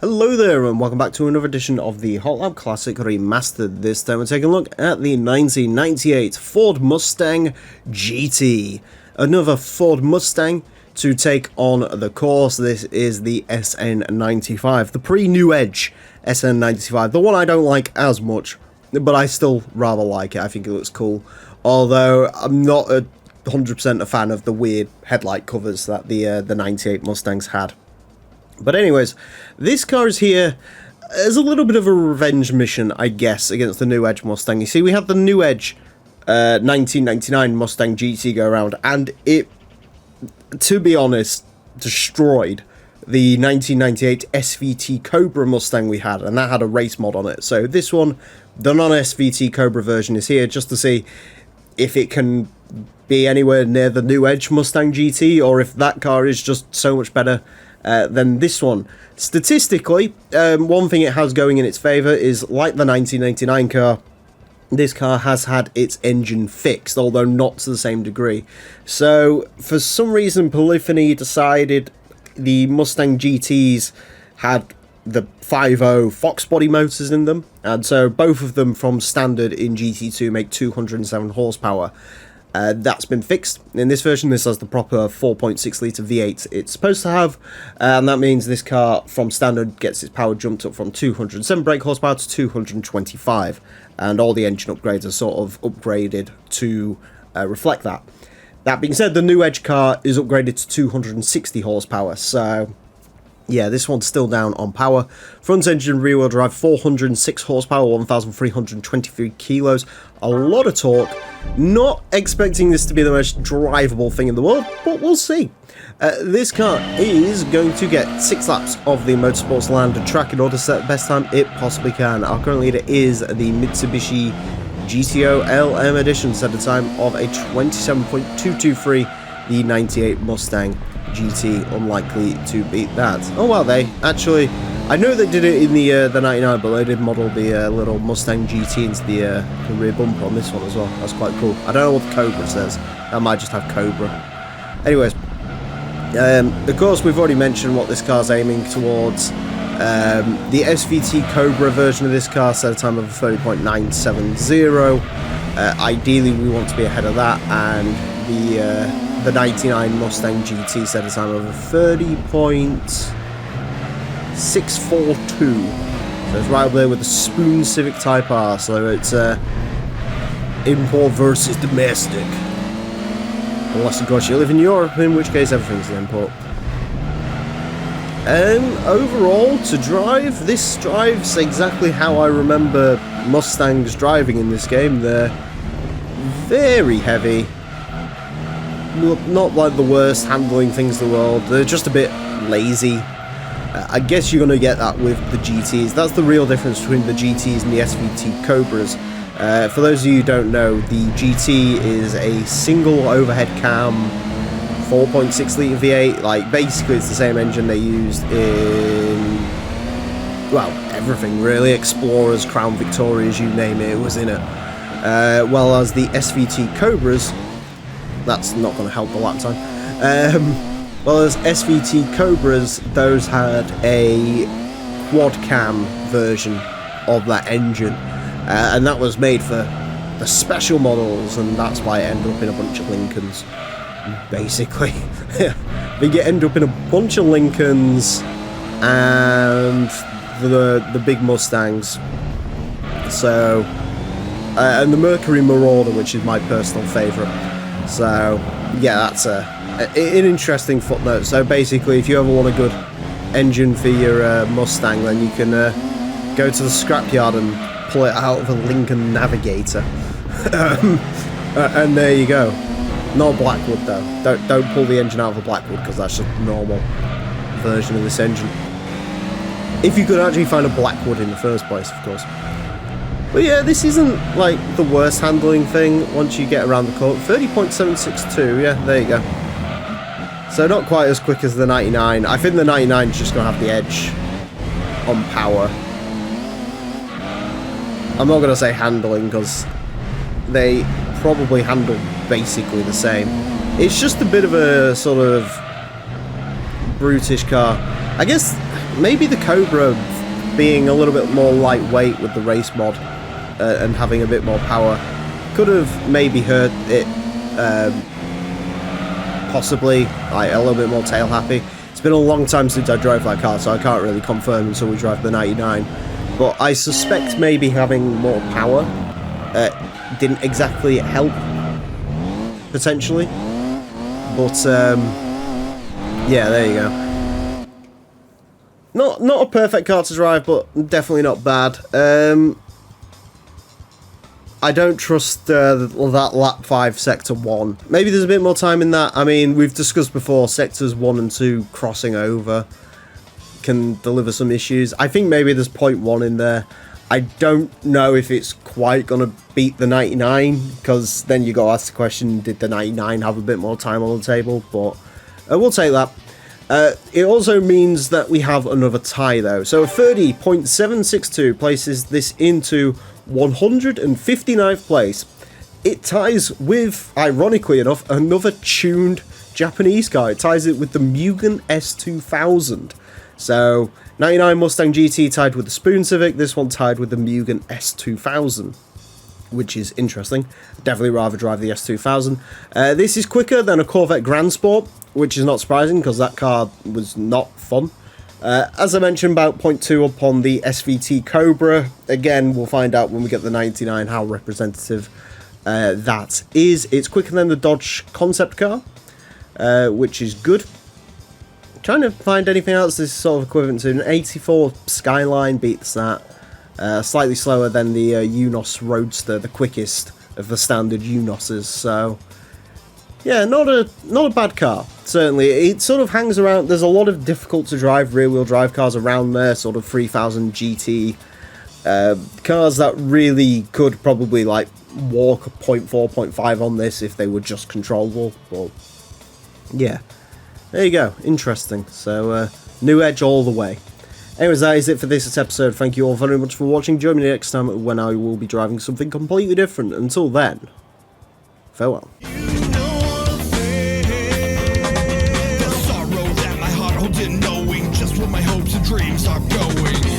Hello there and welcome back to another edition of the Hot Lap Classic Remastered. This time we're taking a look at the 1998 Ford Mustang GT. Another Ford Mustang to take on the course. This is the SN95, the pre-New Edge SN95, the one I don't like as much, but I still rather like it. I think it looks cool, although I'm not 100% a fan of the weird headlight covers that the 98 Mustangs had. But anyways, this car is here as a little bit of a revenge mission, I guess, against the New Edge Mustang. You see, we had the New Edge 1999 Mustang GT go around, and it, to be honest, destroyed the 1998 SVT Cobra Mustang we had, and that had a race mod on it. So this one, the non-SVT Cobra version, is here just to see if it can be anywhere near the New Edge Mustang GT, or if that car is just so much better than this one. Statistically, one thing it has going in its favour is, like the 1999 car, this car has had its engine fixed, although not to the same degree. So, for some reason, Polyphony decided the Mustang GTs had the 5.0 Fox body motors in them, and so both of them from standard in GT2 make 207 horsepower. That's been fixed. In this version, this has the proper 4.6 litre V8 it's supposed to have, and that means this car from standard gets its power jumped up from 207 brake horsepower to 225, and all the engine upgrades are sort of upgraded to reflect that. That being said, the New Edge car is upgraded to 260 horsepower, so yeah, this one's still down on power. Front engine rear-wheel drive, 406 horsepower, 1,323 kilos. A lot of torque. Not expecting this to be the most drivable thing in the world, but we'll see. This car is going to get 6 laps of the Motorsports Land track in order to set the best time it possibly can. Our current leader is the Mitsubishi GTO LM Edition, set a time of a 27.223, the 98 Mustang GT, unlikely to beat that. Oh well, they actually, I know they did it in the 99, but they did model the little Mustang GT into the rear bumper on this one as well. That's quite cool. I don't know what the Cobra says. That might just have Cobra. Anyways, of course we've already mentioned what this car's aiming towards. The SVT Cobra version of this car set a time of 30.970. Ideally we want to be ahead of that, and the 99 Mustang GT set a time of 30.642. So it's right up there with the Spoon Civic Type R. So it's import versus domestic. Unless of course you live in Europe, in which case everything's an import. Overall, to drive, this drives exactly how I remember Mustangs driving in this game. They're very heavy. Not like the worst handling things in the world. They're just a bit lazy. I guess you're going to get that with the GTs. That's the real difference between the GTs and the SVT Cobras. For those of you who don't know, the GT is a single overhead cam 4.6 litre V8. Like, basically it's the same engine they used in, well, everything really. Explorers, Crown Victorias, you name it, it was in it. Well, as the SVT Cobras, that's not going to help the lap time. Well, as SVT Cobras, those had a quad cam version of that engine, and that was made for the special models, and that's why it ended up in a bunch of Lincolns, basically. They end up in a bunch of Lincolns and the big Mustangs. So, and the Mercury Marauder, which is my personal favourite. So, yeah, that's an interesting footnote. So basically, if you ever want a good engine for your Mustang, then you can go to the scrapyard and pull it out of a Lincoln Navigator. And there you go. Not Blackwood though. Don't pull the engine out of a Blackwood, because that's just a normal version of this engine. If you could actually find a Blackwood in the first place, of course. But yeah, this isn't like the worst handling thing once you get around the corner. 30.762, yeah, there you go. So not quite as quick as the 99. I think the 99 is just going to have the edge on power. I'm not going to say handling, because they probably handle basically the same. It's just a bit of a sort of brutish car. I guess maybe the Cobra being a little bit more lightweight with the race mod and having a bit more power could have maybe hurt it, possibly, like a little bit more tail happy. It's been a long time since I drove that car, so I can't really confirm until we drive the 99. But I suspect maybe having more power didn't exactly help, potentially. But, yeah, there you go. Not a perfect car to drive, but definitely not bad. I don't trust that lap 5 sector 1. Maybe there's a bit more time in that. I mean, we've discussed before, sectors 1 and 2 crossing over can deliver some issues. I think maybe there's 0.1 in there. I don't know if it's quite going to beat the 99, because then you got to ask the question, did the 99 have a bit more time on the table? But we'll take that. It also means that we have another tie, though. So 30.762 places this into 159th place. It ties with, ironically enough, another tuned Japanese car. It ties it with the Mugen S2000. So 99 Mustang GT tied with the Spoon Civic, this one tied with the Mugen S2000, which is interesting. Definitely rather drive the S2000. This is quicker than a Corvette Gran Sport, which is not surprising because that car was not fun. As I mentioned, about 0.2 up on the SVT Cobra. Again, we'll find out when we get the 99 how representative that is. It's quicker than the Dodge concept car, which is good. Trying to find anything else this is sort of equivalent to. An 84 Skyline beats that. Slightly slower than the Unos Roadster, the quickest of the standard Unoses. So yeah, not a bad car, certainly. It sort of hangs around. There's a lot of difficult to drive rear-wheel drive cars around there, sort of 3000 GT cars that really could probably like walk a 0.4, 0.5 on this if they were just controllable. But yeah. There you go, interesting. So, new edge all the way. Anyways, that is it for this episode. Thank you all very much for watching. Join me next time when I will be driving something completely different. Until then, farewell. The sorrow that my heart holds in knowing just where my hopes and dreams are going.